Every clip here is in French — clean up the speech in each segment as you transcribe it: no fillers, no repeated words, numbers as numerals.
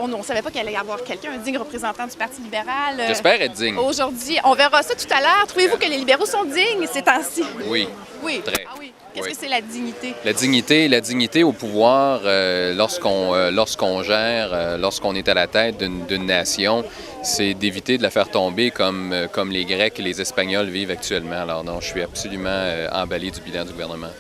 On ne savait pas qu'il allait y avoir quelqu'un, un digne représentant du Parti libéral. J'espère être digne. Aujourd'hui, on verra ça tout à l'heure. Trouvez-vous que les libéraux sont dignes ces temps-ci? Oui. Oui. Très. Ah oui. Qu'est-ce Oui. que c'est la dignité? La dignité au pouvoir, lorsqu'on gère, lorsqu'on est à la tête d'une nation, c'est d'éviter de la faire tomber comme les Grecs et les Espagnols vivent actuellement. Alors non, je suis absolument emballé du bilan du gouvernement.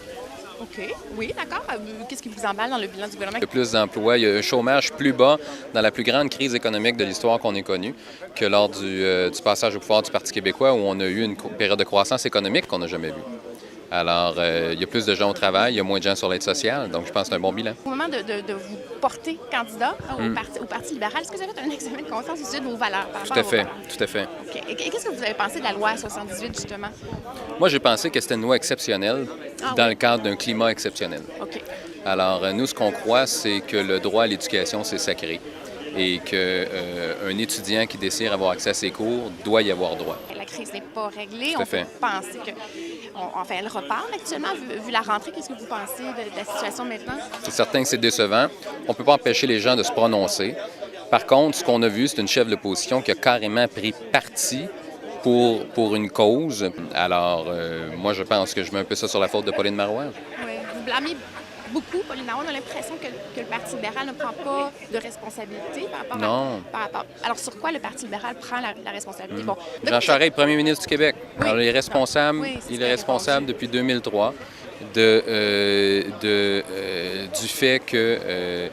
OK. Oui, d'accord. Qu'est-ce qui vous emballe dans le bilan du gouvernement? Il y a plus d'emplois, il y a un chômage plus bas dans la plus grande crise économique de l'histoire qu'on ait connue que lors du passage au pouvoir du Parti québécois où on a eu une période de croissance économique qu'on n'a jamais vue. Alors, il y a plus de gens au travail, il y a moins de gens sur l'aide sociale, donc je pense que c'est un bon bilan. Au moment de vous porter candidat au Parti libéral, est-ce que vous avez fait un examen de conscience aussi de vos valeurs? Tout à fait, tout à fait. OK. Et qu'est-ce que vous avez pensé de la loi 78, justement? Moi, j'ai pensé que c'était une loi exceptionnelle dans le cadre d'un climat exceptionnel. OK. Alors, nous, ce qu'on croit, c'est que le droit à l'éducation, c'est sacré et qu'un étudiant qui désire avoir accès à ses cours doit y avoir droit. La crise n'est pas réglée. Tout à On peut fait. penser que... Enfin, elle repart actuellement, vu la rentrée. Qu'est-ce que vous pensez de la situation maintenant? C'est certain que c'est décevant. On ne peut pas empêcher les gens de se prononcer. Par contre, ce qu'on a vu, c'est une chef de l'opposition qui a carrément pris parti pour une cause. Alors, moi, je pense que je mets un peu ça sur la faute de Pauline Marois. Oui. Vous blâmez beaucoup Pauline Marois. On a l'impression que le Parti libéral ne prend pas de responsabilité par rapport Non. Alors, sur quoi le Parti libéral prend la responsabilité? Bon, Jean Charest, premier ministre du Québec. Oui. Alors, il est responsable, Oui, c'est ce il qu'il a est responsable répondu. depuis 2003 du fait que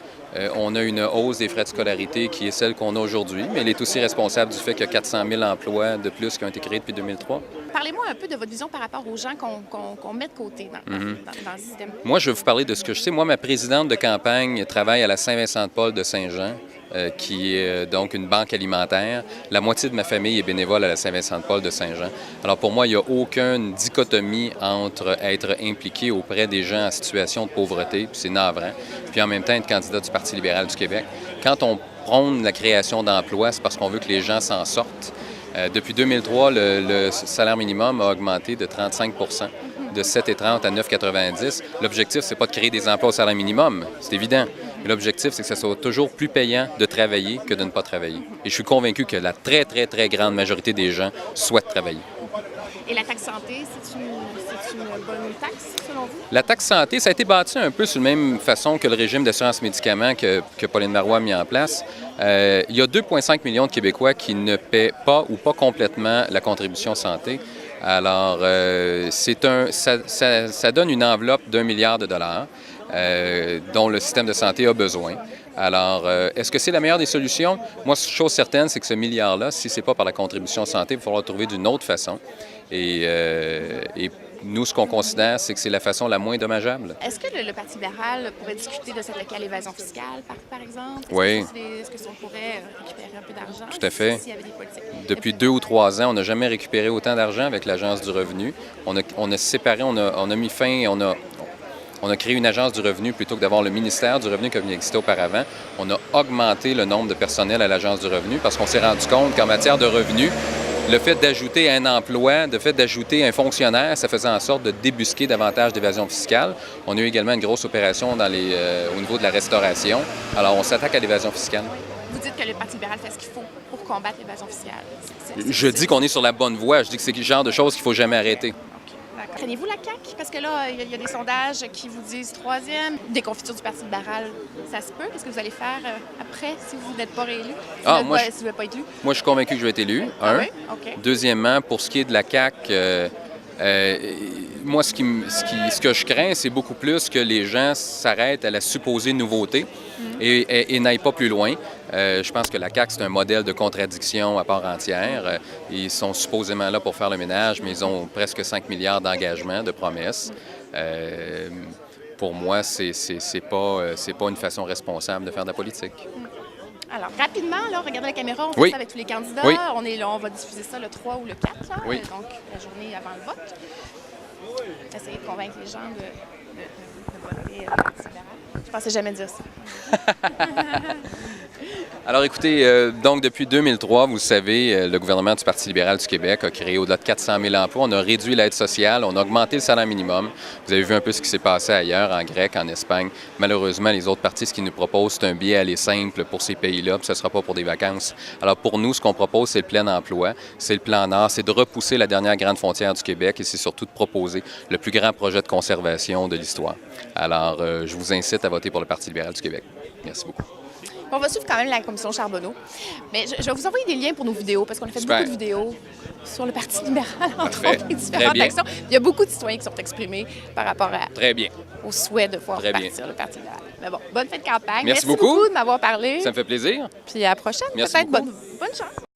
on a une hausse des frais de scolarité qui est celle qu'on a aujourd'hui, mais il est aussi responsable du fait qu'il y a 400 000 emplois de plus qui ont été créés depuis 2003. Parlez-moi un peu de votre vision par rapport aux gens qu'on met de côté dans le système. Moi, je vais vous parler de ce que je sais. Moi, ma présidente de campagne travaille à la Saint-Vincent-de-Paul de Saint-Jean, qui est donc une banque alimentaire. La moitié de ma famille est bénévole à la Saint-Vincent-de-Paul de Saint-Jean. Alors, pour moi, il n'y a aucune dichotomie entre être impliqué auprès des gens en situation de pauvreté, puis c'est navrant, puis en même temps être candidat du Parti libéral du Québec. Quand on prône la création d'emplois, c'est parce qu'on veut que les gens s'en sortent. Depuis 2003, le salaire minimum a augmenté de 35 de 7,30 à 9,90. L'objectif, c'est pas de créer des emplois au salaire minimum, c'est évident. Mais l'objectif, c'est que ce soit toujours plus payant de travailler que de ne pas travailler. Et je suis convaincu que la très, très, très grande majorité des gens souhaitent travailler. Et la taxe santé, c'est une bonne taxe, selon vous? La taxe santé, ça a été bâti un peu sur la même façon que le régime d'assurance médicaments que Pauline Marois a mis en place. Il y a 2,5 millions de Québécois qui ne paient pas ou pas complètement la contribution santé. Alors, ça donne une enveloppe d'1 milliard de dollars dont le système de santé a besoin. Alors, est-ce que c'est la meilleure des solutions? Moi, chose certaine, c'est que ce milliard-là, si ce n'est pas par la contribution santé, il va falloir le trouver d'une autre façon. Et nous, ce qu'on considère, c'est que c'est la façon la moins dommageable. Est-ce que le Parti libéral pourrait discuter de cette locale évasion fiscale, par exemple? Oui. Est-ce qu'on pourrait récupérer un peu d'argent? Tout à fait. S'il y avait des politiques. Depuis 2 ou 3 ans, on n'a jamais récupéré autant d'argent avec l'Agence du revenu. On a séparé, on a mis fin, on a créé une agence du revenu plutôt que d'avoir le ministère du revenu comme il existait auparavant. On a augmenté le nombre de personnel à l'agence du revenu parce qu'on s'est rendu compte qu'en matière de revenus, le fait d'ajouter un emploi, le fait d'ajouter un fonctionnaire, ça faisait en sorte de débusquer davantage d'évasion fiscale. On a eu également une grosse opération au niveau de la restauration. Alors, on s'attaque à l'évasion fiscale. Vous dites que le Parti libéral fait ce qu'il faut pour combattre l'évasion fiscale. Je dis qu'on est sur la bonne voie. Je dis que c'est le genre de choses qu'il ne faut jamais arrêter. Craignez-vous la CAQ? Parce que là, il y a des sondages qui vous disent troisième. Déconfiture du Parti libéral, ça se peut. Qu'est-ce que vous allez faire après si vous n'êtes pas réélu? Si vous ne voulez pas être élu? Moi, je suis convaincu que je vais être élu, Ah oui? OK. Deuxièmement, pour ce qui est de la CAQ, moi, ce que je crains, c'est beaucoup plus que les gens s'arrêtent à la supposée nouveauté et n'aillent pas plus loin. Je pense que la CAQ, c'est un modèle de contradiction à part entière. Ils sont supposément là pour faire le ménage, mais ils ont presque 5 milliards d'engagements, de promesses. Pour moi, c'est pas une façon responsable de faire de la politique. Alors, rapidement, là, regardez la caméra, on fait Oui. ça avec tous les candidats. Oui. On est là, on va diffuser ça le 3 ou le 4, là, Oui. donc la journée avant le vote. Essayez de convaincre les gens de voter Parti libéral. Je pensais jamais dire ça. Alors écoutez, donc depuis 2003, vous savez, le gouvernement du Parti libéral du Québec a créé au-delà de 400 000 emplois. On a réduit l'aide sociale, on a augmenté le salaire minimum. Vous avez vu un peu ce qui s'est passé ailleurs, en Grèce, en Espagne. Malheureusement, les autres partis, ce qu'ils nous proposent, c'est un billet aller simple pour ces pays-là, puis ce ne sera pas pour des vacances. Alors pour nous, ce qu'on propose, c'est le plein emploi, c'est le plan Nord, c'est de repousser la dernière grande frontière du Québec et c'est surtout de proposer le plus grand projet de conservation de l'histoire. Alors, je vous incite à voter pour le Parti libéral du Québec. Merci beaucoup. On va suivre quand même la commission Charbonneau. Mais je vais vous envoyer des liens pour nos vidéos, parce qu'on a fait beaucoup de vidéos sur le Parti libéral, entre autres, et différentes actions. Il y a beaucoup de citoyens qui sont exprimés par rapport au souhait de voir partir le Parti libéral. Mais bon, bonne fête de campagne. Merci beaucoup de m'avoir parlé. Ça me fait plaisir. Puis à la prochaine. Peut-être bonne chance.